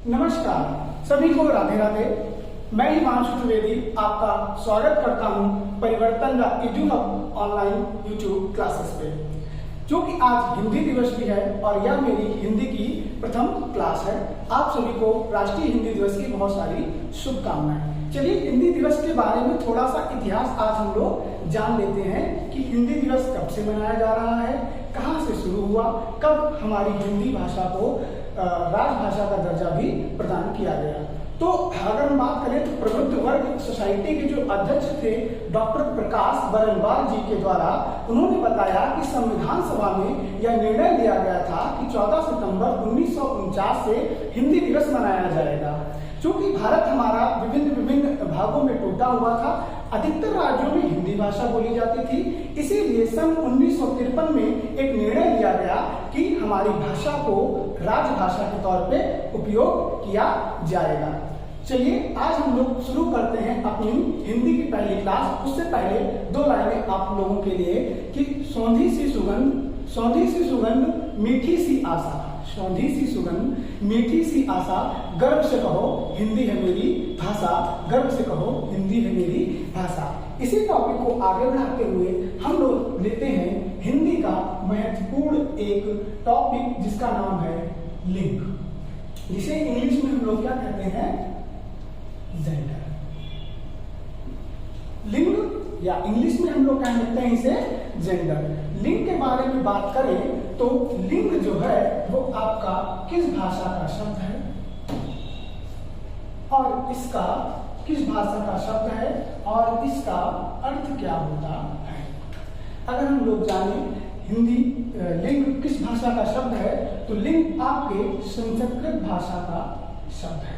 नमस्कार सभी को राधे राधे। मैं हिमांशु त्रिवेदी आपका स्वागत करता हूं परिवर्तन the edu hub online YouTube classes पे। जो कि आज हिंदी दिवस भी है और यह मेरी हिंदी की प्रथम क्लास है। आप सभी को राष्ट्रीय हिंदी दिवस की बहुत सारी शुभकामनाएं। चलिए हिंदी दिवस के बारे में थोड़ा सा इतिहास आज हम लोग जान लेते हैं कि हिंदी दिवस कब से मनाया जा रहा है, कहाँ से शुरू हुआ, कब हमारी हिंदी भाषा को राजभाषा का दर्जा भी प्रदान किया गया। तो अगर हम बात करें तो प्रबुद्ध वर्ग सोसाइटी के जो अध्यक्ष थे डॉक्टर प्रकाश बरनवाल जी के द्वारा उन्होंने बताया कि संविधान सभा में यह निर्णय लिया गया था कि 14 सितंबर 1949 से हिंदी दिवस मनाया जाएगा। चूंकि भारत हमारा विभिन्न भागों में टूटा हुआ था, अधिकतर राज्यों में हिंदी भाषा बोली जाती थी, इसीलिए सन 1953 में एक निर्णय लिया गया कि हमारी भाषा को राजभाषा के तौर पे उपयोग किया जाएगा। चलिए आज हम लोग शुरू करते हैं अपनी हिंदी की पहली क्लास। उससे पहले दो लाइनें आप लोगों के लिए कि सौंधी सी सुगंध मीठी सी आशा, सौंधी सी सुगंध मीठी सी आशा, गर्व से कहो हिंदी है मेरी भाषा, गर्व से कहो हिंदी है मेरी भाषा। इसी टॉपिक को आगे बढ़ाते हुए हम लोग लेते हैं हिंदी का महत्वपूर्ण एक टॉपिक जिसका नाम है लिंग, जिसे इंग्लिश में हम लोग क्या कहते हैं, जेंडर। लिंग या इंग्लिश में हम लोग क्या कहते हैं इसे, जेंडर। लिंग के बारे में बात करें तो लिंग जो है वो आपका किस भाषा का शब्द है और इसका किस भाषा का शब्द है और इसका अर्थ क्या होता है। अगर हम लोग जाने हिंदी लिंग किस भाषा का शब्द है तो लिंग आपके संस्कृत भाषा का शब्द है।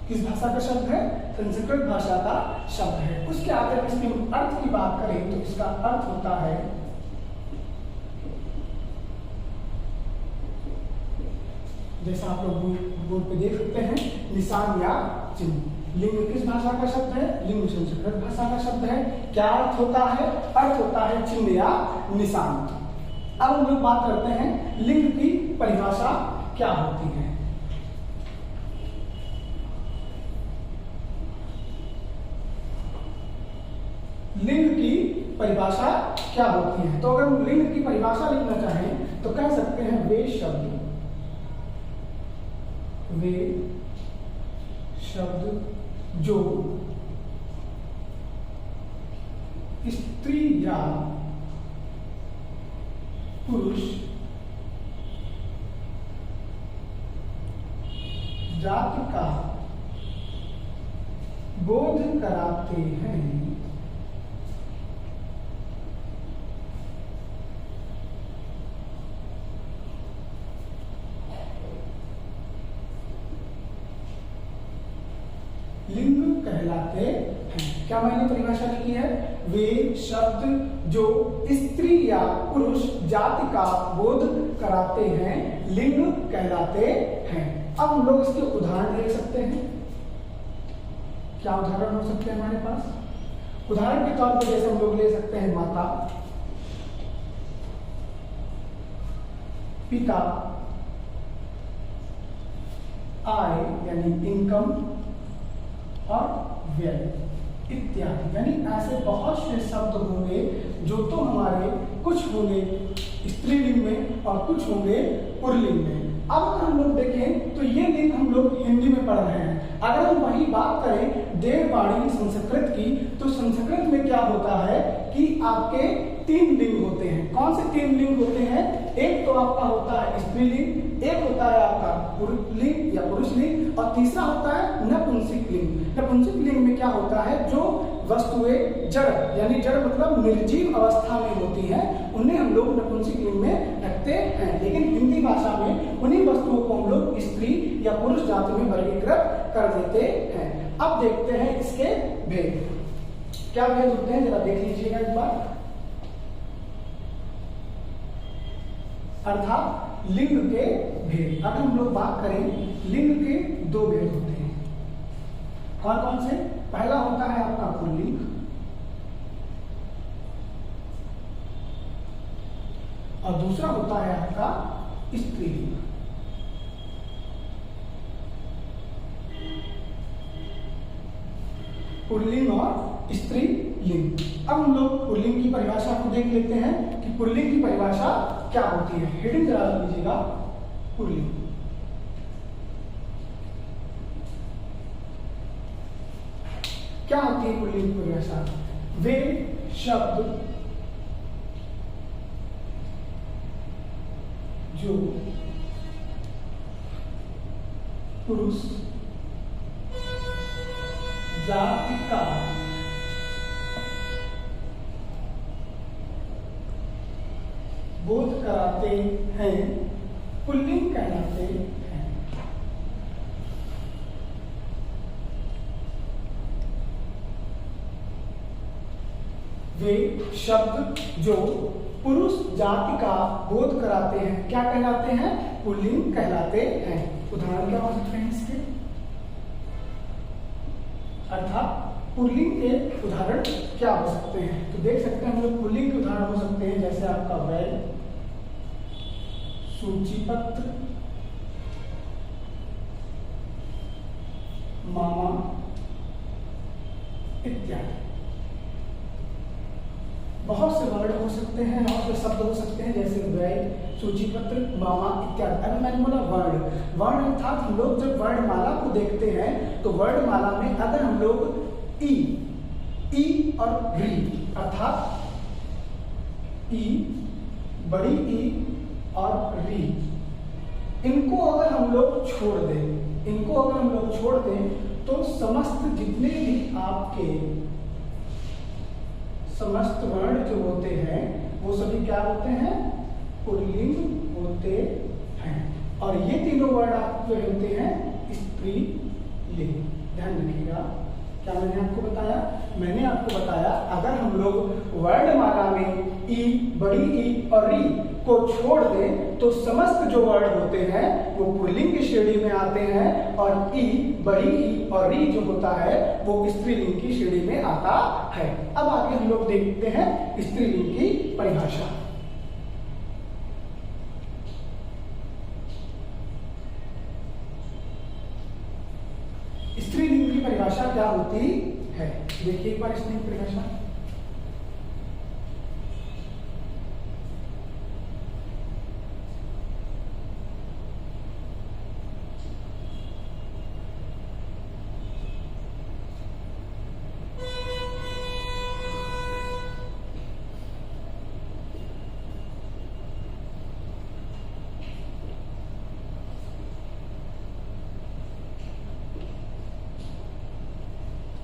किस भाषा का शब्द है, संस्कृत भाषा का शब्द है। उसके आगे इसके अर्थ की बात करें तो इसका अर्थ होता है जैसा आप लोग बोर्ड पे देख सकते हैं, निशान या चिन्ह। लिंग किस भाषा का शब्द है, लिंग संस्कृत भाषा का शब्द है। क्या अर्थ होता है, अर्थ होता है चिन्ह या निशान। अब हम लोग बात करते हैं लिंग की परिभाषा क्या होती है। लिंग की परिभाषा क्या होती है, तो अगर हम लिंग की परिभाषा लिखना चाहें तो कह सकते हैं वे शब्द जो स्त्री या पुरुष जाति का बोध कराते हैं, लिंग कहलाते हैं। क्या मैंने परिभाषा लिखी है, वे शब्द जो स्त्री या पुरुष जाति का बोध कराते हैं लिंग कहलाते हैं। अब हम लोग इसके उदाहरण ले सकते हैं। क्या उदाहरण हो सकते हैं हमारे पास, उदाहरण के तौर पर जैसे हम लोग ले सकते हैं माता, पिता, आय यानी इनकम और व्यय इत्यादि। यानी ऐसे बहुत से शब्द होंगे जो तो हमारे कुछ होंगे स्त्रीलिंग में और कुछ होंगे पुल्लिंग में। अब अगर हम लोग देखें तो ये लिंग हम लोग हिंदी में पढ़ रहे हैं। अगर हम वही बात करें देववाणी संस्कृत की तो संस्कृत में क्या होता है कि आपके तीन लिंग होते हैं। कौन से तीन लिंग होते हैं, एक तो आपका होता है स्त्रीलिंग, एक होता है आपका पुल्लिंग या पुरुष लिंग और तीसरा होता है नपुंसक लिंग। नपुंसक लिंग में क्या होता है, जो वस्तुएं जड़ यानी जड़ मतलब निर्जीव अवस्था में होती हैं उन्हें हम लोग नपुंसक लिंग में रखते हैं। लेकिन हिंदी भाषा में उन्हीं वस्तुओं को हम लोग स्त्री या पुरुष जाति में वर्गीकृत कर देते हैं। अब देखते हैं इसके भेद। क्या भेद होते हैं जरा देख लीजिएगा एक बार। अर्थात लिंग के भेद। अगर हम लोग बात करें लिंग के दो भेद होते हैं। कौन कौन से, पहला होता है आपका पुल्लिंग और दूसरा होता है आपका स्त्रीलिंग। पुल्लिंग और स्त्रीलिंग। अब हम लोग पुल्लिंग की परिभाषा को देख लेते हैं कि पुल्लिंग की परिभाषा क्या होती है। हेडिंग जरा लीजिएगा, पुल्लिंग। क्या होती है पुल्लिंग की परिभाषा? वे शब्द जो पुरुष जाति का बोध कराते हैं पुल्लिंग कहलाते हैं। वे शब्द जो पुरुष जाति का बोध कराते हैं क्या कहलाते हैं? पुल्लिंग कहलाते हैं। उदाहरण क्या हो सकते हैं इसके? अर्थात पुल्लिंग के उदाहरण क्या हो सकते हैं? तो देख सकते हैं हम लोग पुल्लिंग के उदाहरण हो सकते हैं जैसे आपका वैल, सूचीपत्र, मामा इत्यादि। बहुत से वर्ड हो सकते हैं, बहुत से शब्द हो सकते हैं जैसे वैल, सूचीपत्र, मामा इत्यादि। अगर मैंने बोला वर्ड अर्थात हम लोग जब वर्णमाला को देखते हैं तो वर्णमाला में अगर हम लोग ई और री अर्थात ई, बड़ी ई और री, इनको अगर हम लोग छोड़ दें तो समस्त जितने भी आपके समस्त वर्ण जो होते हैं वो सभी क्या होते हैं? पुल्लिंग होते हैं। और ये तीनों वर्ड आप जो होते हैं स्त्रीलिंग। ध्यान रखिएगा, क्या मैंने आपको बताया? मैंने आपको बताया अगर हम लोग वर्णमाला में ई, बड़ी ई और री को छोड़ दें तो समस्त जो वर्ड होते हैं वो पुल्लिंग की श्रेणी में आते हैं और ई, बड़ी ई और री जो होता है वो स्त्रीलिंग की श्रेणी में आता है। अब आगे हम लोग देखते हैं स्त्रीलिंग की परिभाषा। स्त्रीलिंग की परिभाषा क्या होती है? देखिए एक बार स्त्रीलिंग परिभाषा।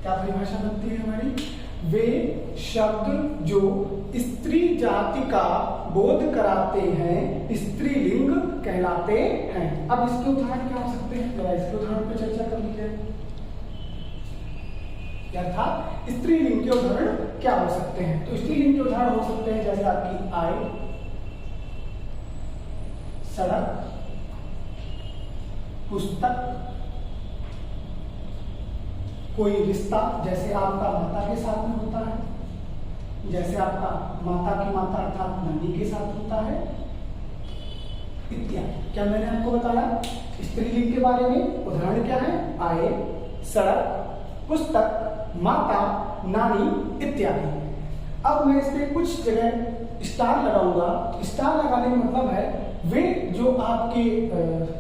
क्या परिभाषा बनती है हमारी? वे शब्द जो स्त्री जाति का बोध कराते हैं स्त्रीलिंग कहलाते हैं। अब इसके उदाहरण क्या हो सकते हैं? जरा इसके उदाहरण पर चर्चा कर लीजिए। अर्थात स्त्रीलिंग के उदाहरण क्या हो सकते हैं? तो स्त्रीलिंग के उदाहरण हो सकते हैं जैसे आपकी आय, सड़क, पुस्तक, कोई रिश्ता जैसे आपका माता के साथ में होता है, जैसे आपका माता की माता अर्थात नानी के साथ होता है इत्यादि। क्या मैंने आपको बताया स्त्रीलिंग के बारे में? उदाहरण क्या है? आय, सड़क, पुस्तक, माता, नानी इत्यादि। अब मैं इस पे कुछ जगह स्टार लगाऊंगा। स्टार लगाने का मतलब है वे जो आपके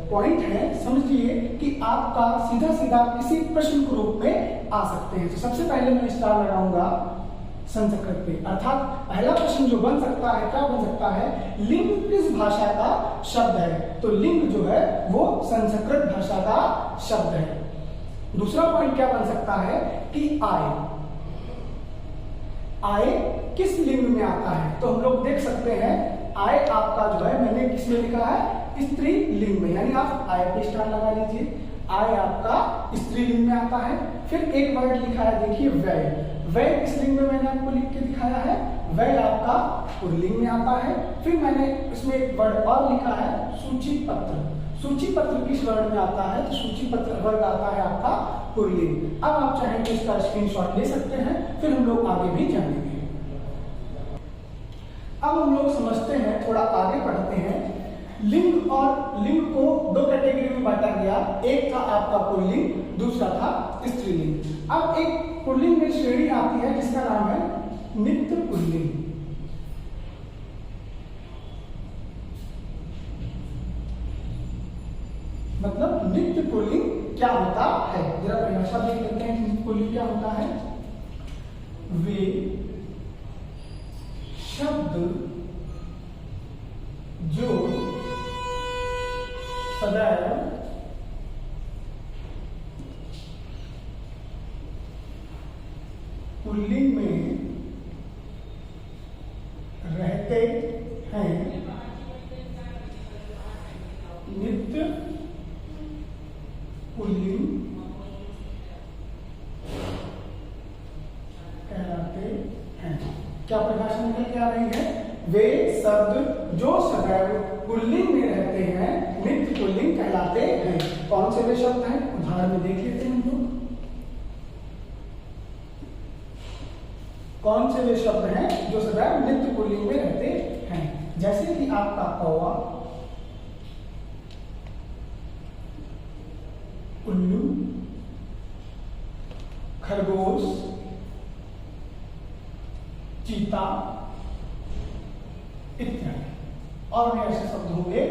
पॉइंट हैं समझिए कि आपका सीधा सीधा किसी प्रश्न के रूप में आ सकते हैं। तो सबसे पहले मैं स्टार लगाऊंगा संस्कृत पे, अर्थात पहला प्रश्न जो बन सकता है क्या बन सकता है? लिंग किस भाषा का शब्द है? तो लिंग जो है वो संस्कृत भाषा का शब्द है। दूसरा पॉइंट क्या बन सकता है कि आय किस लिंग में आता है? तो हम लोग देख सकते हैं आय आपका जो है मैंने किसमें लिखा है? स्त्रीलिंग में, यानी आप आय पे स्टार लगा लीजिए। आय आपका स्त्रीलिंग में आता है। फिर एक वर्ड लिखा है देखिए वैल। वैल किस लिंग में मैंने आपको लिख के दिखाया है? वैल आपका पुल्लिंग में आता है। फिर मैंने इसमें एक वर्ड और लिखा है सूचीपत्र। सूचीपत्र किस वर्ड में आता है? तो सूचीपत्र वर्ड आता है आपका पुल्लिंग। अब आप चाहें तो इसका स्क्रीनशॉट ले सकते हैं, फिर हम लोग आगे भी जानेंगे। अब हम लोग समझते हैं, थोड़ा आगे पढ़ते हैं। लिंग और लिंग को दो कैटेगरी में बांटा गया गया, एक था आपका पुल्लिंग, दूसरा था स्त्रीलिंग। अब एक पुल्लिंग में श्रेणी आती है जिसका नाम है नित्य पुल्लिंग। मतलब नित्य पुल्लिंग क्या होता है, जरा परिभाषा देख लेते हैं। नित्य पुल्लिंग क्या होता है? वे शब्द जो सदैव पुल्लिंग में रहते हैं नित्य पुल्लिंग कहलाते हैं। क्या परिभाषा निकल के आ रही है? वे शब्द जो सदैव पुल्लिंग में रहते हैं नित्य पुल्लिंग कहलाते हैं। कौन से वे शब्द हैं? उदाहरण में देख लेते हैं हम लोग। कौन से वे शब्द हैं जो सदैव नित्य पुल्लिंग में रहते हैं? जैसे कि आपका कौवा, उल्लू, खरगोश, चीता इत्यादि। और भी ऐसे शब्द होंगे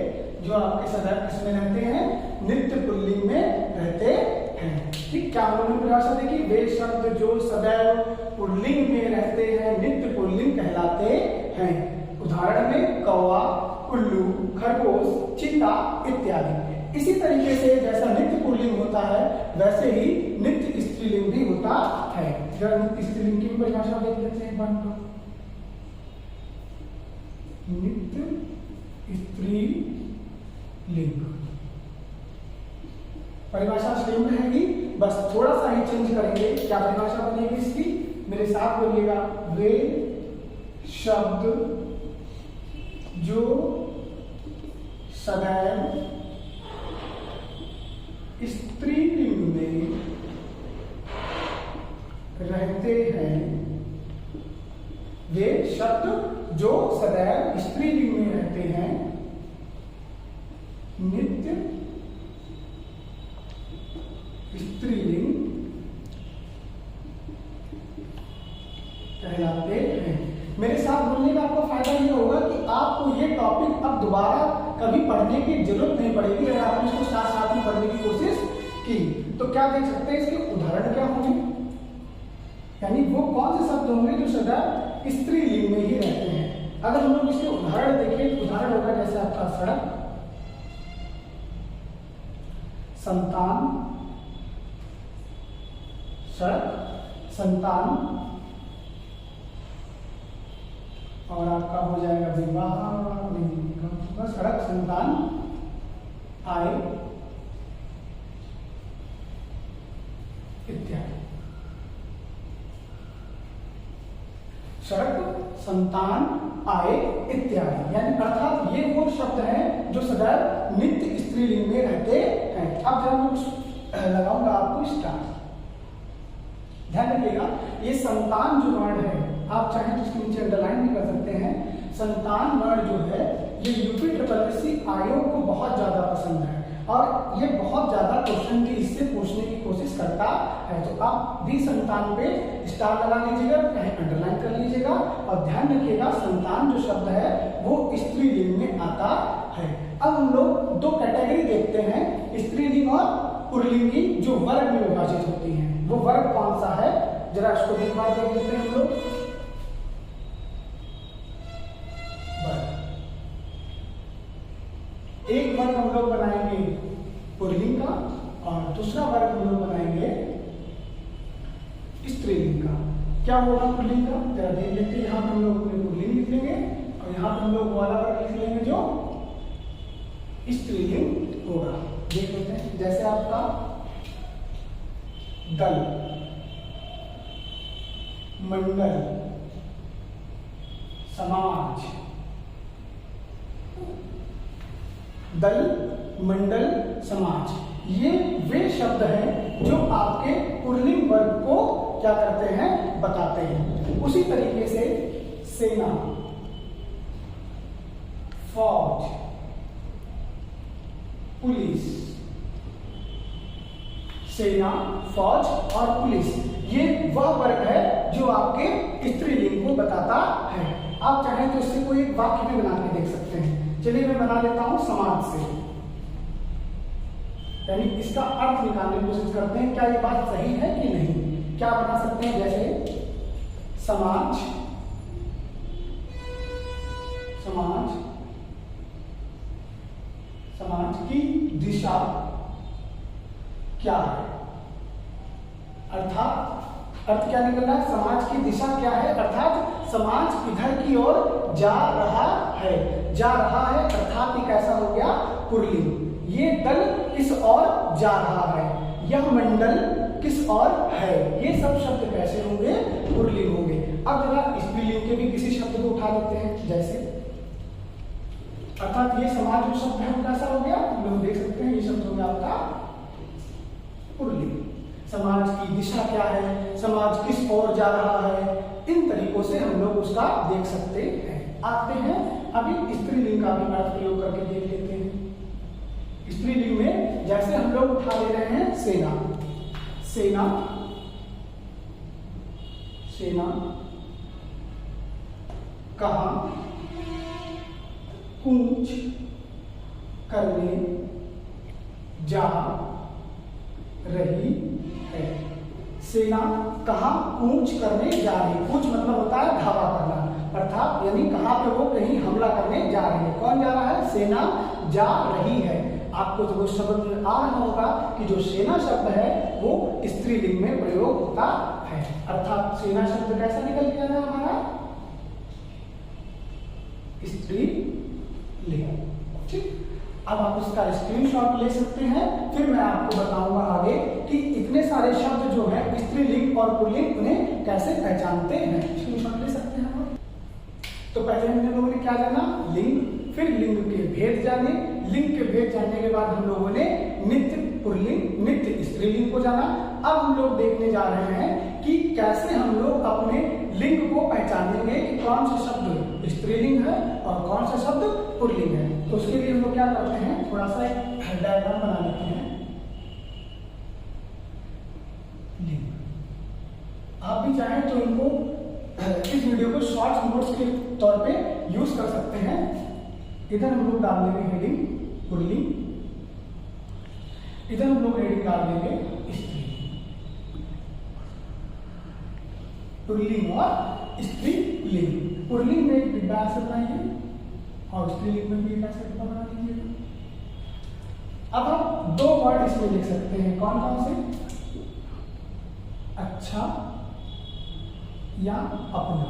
जो आपके सदैव किसमें रहते हैं? नित्य पुल्लिंग में रहते हैं। ठीक, क्या उन्होंने परिभाषा देखी? वे शब्द जो सदैव पुल्लिंग में रहते हैं नित्य पुल्लिंग कहलाते हैं। उदाहरण में कौवा, उल्लू, खरगोश, चीता इत्यादि। इसी तरीके से जैसा नित्य पुल्लिंग होता है वैसे ही नित्य स्त्रीलिंग भी होता है। जरा नित्य स्त्रीलिंग की परिभाषा देख लेते हैं एक बार। नित्य स्त्रीलिंग परिभाषा सेम रहेगी, बस थोड़ा सा ही चेंज करेंगे। क्या परिभाषा बनेगी इसकी? मेरे साथ बोलिएगा। वे शब्द जो सदैव स्त्रीलिंग में रहते हैं, वे शब्द जो सदैव स्त्रीलिंग में रहते हैं नित्य स्त्रीलिंग कहलाते हैं। मेरे साथ बोलने का आपको फायदा ये होगा कि आपको ये टॉपिक अब दोबारा कभी पढ़ने की जरूरत नहीं पड़ेगी अगर आपने इसको साथ साथ में पढ़ने की कोशिश की। तो क्या देख सकते हैं, इसके उदाहरण क्या होंगे, यानी वो कौन से शब्द होंगे जो सदैव स्त्रीलिंग में ही रहते हैं। अगर हम लोग इसके उदाहरण देखें, उदाहरण होगा जैसे आपका सड़क, संतान, सड़क, संतान, और आपका हो जाएगा विवाह, सड़क, संतान, आय इत्यादि। सड़क, संतान, आय इत्यादि, यानी अर्थात ये वो शब्द हैं जो सदैव नित्य स्त्रीलिंग में रहते हैं। अब जरा मैं लगाऊंगा आपको स्टार। ध्यान रखिएगा, ये संतान जो वर्ण है, आप चाहें तो इसके नीचे अंडरलाइन भी कर सकते हैं। संतान वर्ण जो है ये यूपीएससी आयोग को बहुत ज्यादा पसंद है और ये बहुत ज्यादा क्वेश्चन भी इससे पूछने की कोशिश करता है। तो आप भी संतान पे स्टार लगा लीजिएगा, कहीं अंडरलाइन कर लीजिएगा और ध्यान रखिएगा संतान जो शब्द है वो स्त्रीलिंग में आता है। अब हम लोग दो कैटेगरी देखते हैं, स्त्रीलिंग और पुल्लिंगी, जो वर्ग में विभाजित होती हैं। वो वर्ग कौन सा है, जरा इसको एक बार देख लेते हैं हम लोग। एक वर्ग हम लोग बनाएंगे पुल्लिंग का और दूसरा वर्ग हम लोग बनाएंगे स्त्रीलिंग का। क्या होगा पुल्लिंग का, जरा देख लेते हैं। यहाँ पर हम लोग पुल्लिंग लिख लेंगे और यहाँ पर हम लोग वाला वर्ग लिख लेंगे जो स्त्रीलिंग होगा। देख लेते हैं, जैसे आपका दल, मंडल, समाज। दल, मंडल, समाज, ये वे शब्द हैं जो आपके पुल्लिंग वर्ग को क्या करते हैं, बताते हैं। उसी तरीके से सेना, फौज, पुलिस, सेना, फौज और पुलिस, ये वह वर्ग है जो आपके स्त्रीलिंग को बताता है। आप चाहें तो इससे कोई एक वाक्य भी बना के देख सकते हैं। चलिए मैं बना लेता हूं समाज से, यानी इसका अर्थ निकालने की कोशिश करते हैं, क्या ये बात सही है कि नहीं। क्या बना सकते हैं, जैसे समाज, समाज, समाज की दिशा क्या है, अर्थात अर्थ क्या निकल रहा है, समाज की दिशा क्या है, अर्थात समाज किधर की ओर जा रहा है। जा रहा है अर्थात ये कैसा हो गया, पुल्लिंग। ये दल किस ओर जा रहा है, यह मंडल किस ओर है, ये सब शब्द कैसे होंगे, पुल्लिंग होंगे। अब जरा स्त्रीलिंग के भी किसी शब्द को उठा लेते हैं, जैसे अर्थात ये समाज जो शब्द है वो कैसा हो गया, लोग देख सकते हैं, ये शब्द हो गया आपका पुल्लिंग। समाज की दिशा क्या है, समाज किस ओर जा रहा है, इन तरीकों से हम लोग उसका देख सकते हैं। आते हैं अभी स्त्रीलिंग का भी अर्थ प्रयोग करके देख लेते हैं। स्त्रीलिंग में जैसे हम लोग उठा ले रहे हैं सेना, सेना, सेना कहां कूच करने जा रही है। सेना कहां कूच करने जा रही है, कूच मतलब होता है धावा करना, अर्थात यानी कहां पे वो कहीं हमला करने जा रही है। कौन जा रहा है, सेना जा रही है। आपको तो वो शब्द आ रहा होगा कि जो सेना शब्द है वो स्त्रीलिंग में प्रयोग होता है, अर्थात सेना शब्द कैसा निकल गया है हमारा, स्त्रीलिंग। ठीक, अब आप उसका स्क्रीनशॉट ले सकते हैं, फिर मैं आपको बताऊंगा आगे कि इतने सारे शब्द जो है स्त्रीलिंग और पुल्लिंग उन्हें कैसे पहचानते हैं। स्क्रीनशॉट ले सकते हैं आप। तो पहले हम लोगों ने क्या जाना, लिंग, फिर लिंग के भेद जाने, लिंग के भेद जानने के बाद हम लोगों ने नित्य पुल्लिंग, नित्य स्त्रीलिंग को जाना। अब हम लोग देखने जा रहे हैं कि कैसे हम लोग अपने लिंग को पहचानेंगे कि कौन सा शब्द स्त्रीलिंग है और कौन सा शब्द पुल्लिंग है। तो उसके लिए हम लोग क्या करते हैं, थोड़ा सा एक डायग्राम बना लेते हैं। लिंग, आप भी चाहें तो इनको इस वीडियो को शॉर्ट नोट्स के तौर पे यूज कर सकते हैं। इधर हम लोग डाल देंगे हेडिंग पुल्लिंग, इधर हम लोग हेडिंग डाल देंगे स्त्रीलिंग, पुल्लिंग और स्त्रीलिंग। पुल्लिंग में एक डिब्बा ऐसे बनाइए और स्त्रीलिंग में भी एक ऐसा डिब्बा बना लीजिए। अब हम दो वर्ड इसमें लिख सकते हैं, कौन कौन से, अच्छा या अपना।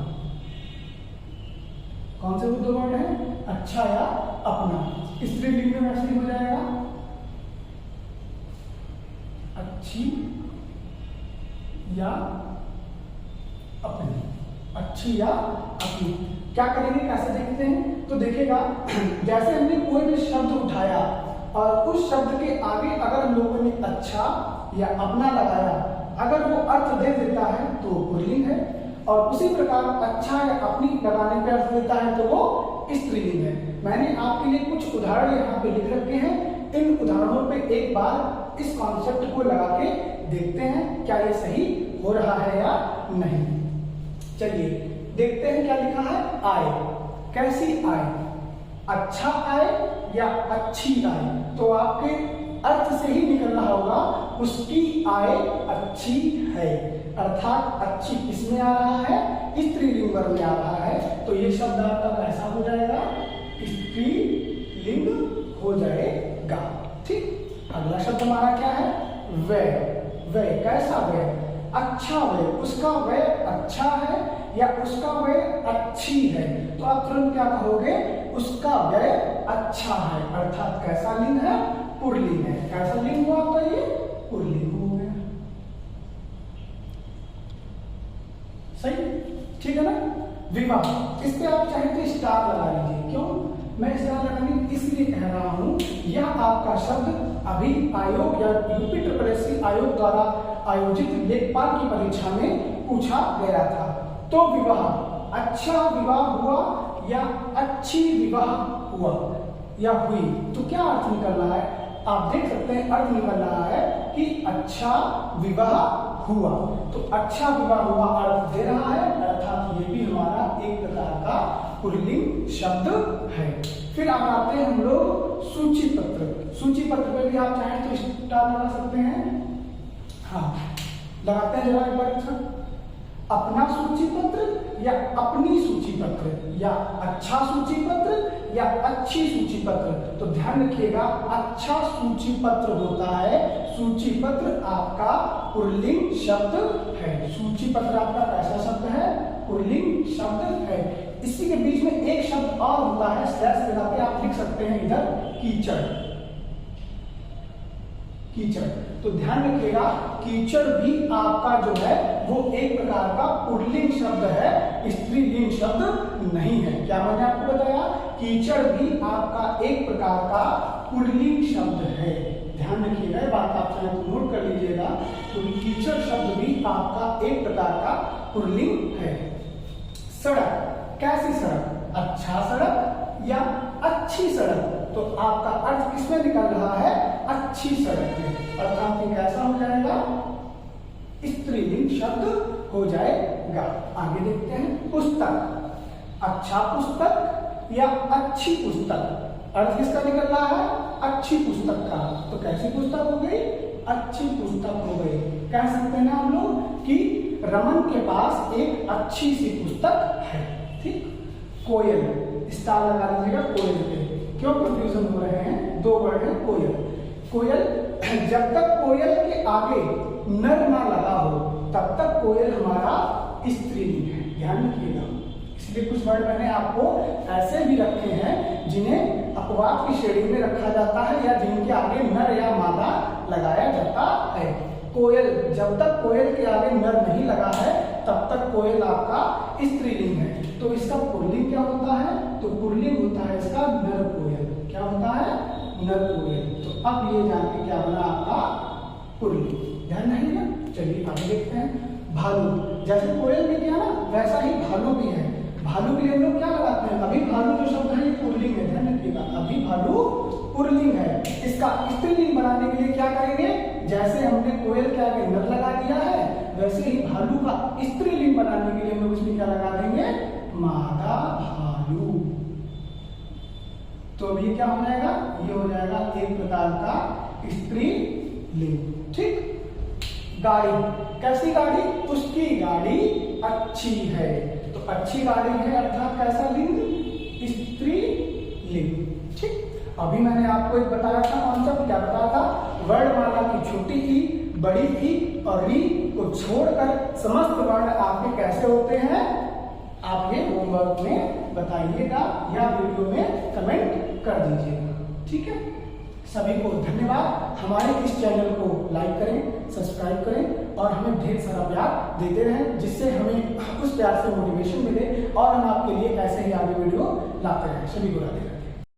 कौन से वो दो वर्ड है, अच्छा या अपना। स्त्रीलिंग में वैसे ही हो जाएगा, अच्छी या अपनी, अच्छी या अपनी। क्या करेंगे, कैसे देखते हैं, तो देखिएगा जैसे हमने कोई भी शब्द उठाया और उस शब्द के आगे अगर हम लोगों ने अच्छा या अपना लगाया, अगर वो अर्थ दे देता है तो पुल्लिंग है, और उसी प्रकार अच्छा या अपनी लगाने पे अर्थ देता है तो वो स्त्रीलिंग है। मैंने आपके लिए कुछ उदाहरण यहाँ पे लिख रखे हैं, इन उदाहरणों पे एक बार इस कॉन्सेप्ट को लगा के देखते हैं क्या ये सही हो रहा है या नहीं। चलिए देखते हैं क्या लिखा है, आय, कैसी आय, अच्छा आय या अच्छी आय। तो आपके अर्थ से ही निकल रहा होगा उसकी आय अच्छी है, अर्थात अच्छी किसमें आ रहा है, स्त्रीलिंग वर्ग में आ रहा है। तो ये शब्द आपका कैसा हो जाएगा, स्त्रीलिंग हो जाएगा। ठीक, अगला शब्द हमारा क्या है, वह। वह कैसा वह, अच्छा वह, उसका वह अच्छा है या उसका वह अच्छी है। तो आप तुरंत क्या कहोगे, उसका वह अच्छा है, अर्थात कैसा लिंग है, पुल्लिंग है। कैसा लिंग हुआ आपका, ये पुल्लिंग हो गया। सही, ठीक है ना। विवाह, इस पे आप चाहे तो स्टार लगा लीजिए। क्यों मैं स्टार लगाने इसलिए कह रहा हूं, यह आपका शब्द अभी आयोग या यूपी ट्रिपल आयोग द्वारा आयोजित लेखपाल की परीक्षा में पूछा गया था। तो विवाह, अच्छा विवाह हुआ या अच्छी विवाह हुआ या हुई, तो क्या अर्थ निकल रहा है, आप देख सकते हैं अर्थ निकल रहा है कि अच्छा विवाह हुआ। तो अच्छा विवाह हुआ अर्थ दे रहा है, अर्थात ये भी हमारा एक प्रकार का पुल्लिंग शब्द है। फिर अब आते हैं हम लोग सूची पत्र। सूची पत्र पे भी आप चाहें तो स्टार लगा सकते हैं। हाँ, लगाते हैं जरा एक बार। अपना सूची पत्र या अपनी सूची पत्र या अच्छा सूची पत्र या अच्छी सूची पत्र। तो ध्यान रखिएगा, अच्छा सूची पत्र होता है, सूची पत्र आपका पुल्लिंग शब्द है। सूची पत्र आपका कैसा शब्द है? पुल्लिंग शब्द है। इसी के बीच में एक शब्द और होता है, स्लैश लगा के आप लिख सकते हैं इधर, कीचड़। कीचड़, तो ध्यान रखिएगा, कीचड़ भी आपका जो है वो एक प्रकार का पुल्लिंग शब्द है, स्त्रीलिंग शब्द नहीं है। क्या मैंने आपको बताया? कीचड़ भी आपका एक प्रकार का पुल्लिंग शब्द है। ध्यान रखिएगा, ये बात आप चाहे तो नोट कर लीजिएगा। तो कीचड़ शब्द भी आपका एक प्रकार का पुल्लिंग है। सड़क, कैसी सड़क? अच्छा सड़क या अच्छी सड़क? तो आपका अर्थ किसमें निकल रहा है? अच्छी सड़क में। अर्थात ये कैसा हो जाएगा? स्त्रीलिंग शब्द हो जाएगा। आगे देखते हैं, पुस्तक। अच्छा पुस्तक या अच्छी पुस्तक? अर्थ किसका निकल रहा है? अच्छी पुस्तक का। तो कैसी पुस्तक हो गई? अच्छी पुस्तक हो गई। कह सकते हैं ना हम लोग कि रमन के पास एक अच्छी सी पुस्तक है। ठीक। कोयल, स्टार लगा लीजिएगा कोयल पे। क्यों कंफ्यूजन हो रहे हैं? दो वर्ड है कोयल। कोयल, जब तक कोयल के आगे नर ना लगा हो तब तक कोयल हमारा स्त्रीलिंग है। ध्यान रखिएगा, इसलिए कुछ वर्ड मैंने आपको ऐसे भी रखे हैं जिन्हें अपवाद की श्रेणी में रखा जाता है या जिनके आगे नर या मादा लगाया जाता है। कोयल, जब तक कोयल के आगे नर नहीं लगा है तब तक कोयल आपका स्त्रीलिंग है। तो इसका पुल्लिंग क्या होता है? तो पुल्लिंग होता है इसका नर कोयल। क्या होता है? नर कोयल। तो अब ये जान के क्या बना आपका पुल्लिंग। ध्यान रहेगा। चलिए आगे देखते हैं। भालू, जैसे कोयल में किया ना वैसा ही भालू भी है। भालू के लिए हम लोग क्या लगाते हैं? अभी भालू जो शब्द है ये पुल्लिंग है। ध्यान रखिएगा, अभी भालू पुल्लिंग है। इसका स्त्रीलिंग बनाने के लिए क्या करेंगे? जैसे हमने कोयल के आगे नर लगा दिया है वैसे ही भालू का स्त्रीलिंग बनाने के लिए हम लोग इसमें क्या लगा देंगे? मादा भालू। तो अब ये क्या हो जाएगा? ये हो जाएगा एक प्रकार का स्त्रीलिंग। ठीक। गाड़ी, कैसी गाड़ी? उसकी गाड़ी अच्छी है। तो अच्छी गाड़ी है अर्थात कैसा लिंग? स्त्रीलिंग। ठीक। अभी मैंने आपको एक बताया था कॉन्सेप्ट। क्या बताया था? वर्णमाला की छोटी ई, बड़ी ई और री को छोड़कर समस्त वर्ण आपके कैसे होते हैं? आप ये होमवर्क में बताइएगा या वीडियो में कमेंट कर दीजिएगा। ठीक है। सभी को धन्यवाद। हमारे इस चैनल को लाइक करें, सब्सक्राइब करें और हमें ढेर सारा प्यार देते रहें, जिससे हमें उस प्यार से मोटिवेशन मिले और हम आपके लिए ऐसे ही आगे वीडियो लाते रहें। सभी को राधे।